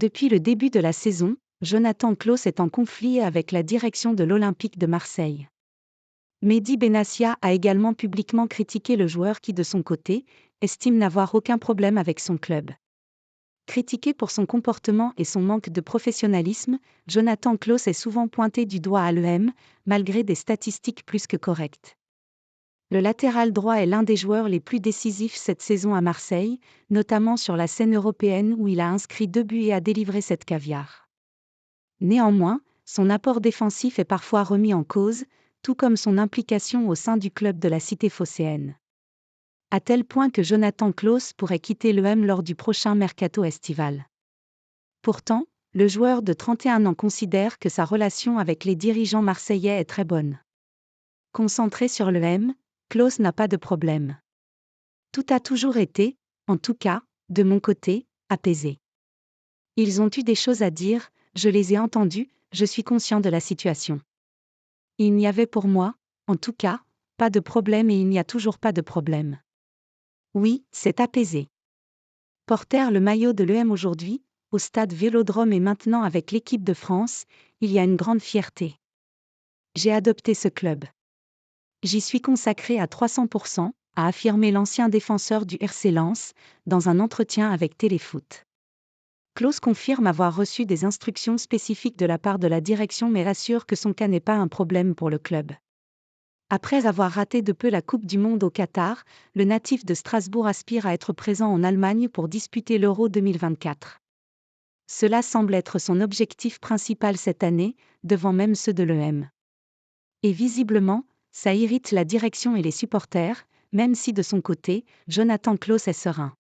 Depuis le début de la saison, Jonathan Klaus est en conflit avec la direction de l'Olympique de Marseille. Mehdi Benassia a également publiquement critiqué le joueur qui, de son côté, estime n'avoir aucun problème avec son club. Critiqué pour son comportement et son manque de professionnalisme, Jonathan Klaus est souvent pointé du doigt à l'EM, malgré des statistiques plus que correctes. Le latéral droit est l'un des joueurs les plus décisifs cette saison à Marseille, notamment sur la scène européenne où il a inscrit 2 buts et a délivré 7 caviars. Néanmoins, son apport défensif est parfois remis en cause, tout comme son implication au sein du club de la cité phocéenne. À tel point que Jonathan Klaus pourrait quitter l'EM lors du prochain mercato estival. Pourtant, le joueur de 31 ans considère que sa relation avec les dirigeants marseillais est très bonne. Concentré sur l'EM, Klaus n'a pas de problème. Tout a toujours été, en tout cas, de mon côté, apaisé. Ils ont eu des choses à dire, je les ai entendues, je suis conscient de la situation. Il n'y avait pour moi, en tout cas, pas de problème et il n'y a toujours pas de problème. Oui, c'est apaisé. Porter le maillot de l'EM aujourd'hui, au stade Vélodrome et maintenant avec l'équipe de France, il y a une grande fierté. J'ai adopté ce club. J'y suis consacré à 300%, a affirmé l'ancien défenseur du RC Lens, dans un entretien avec Téléfoot. Klaus confirme avoir reçu des instructions spécifiques de la part de la direction mais assure que son cas n'est pas un problème pour le club. Après avoir raté de peu la Coupe du Monde au Qatar, le natif de Strasbourg aspire à être présent en Allemagne pour disputer l'Euro 2024. Cela semble être son objectif principal cette année, devant même ceux de l'EM. Et visiblement, ça irrite la direction et les supporters, même si de son côté, Jonathan Klaus est serein.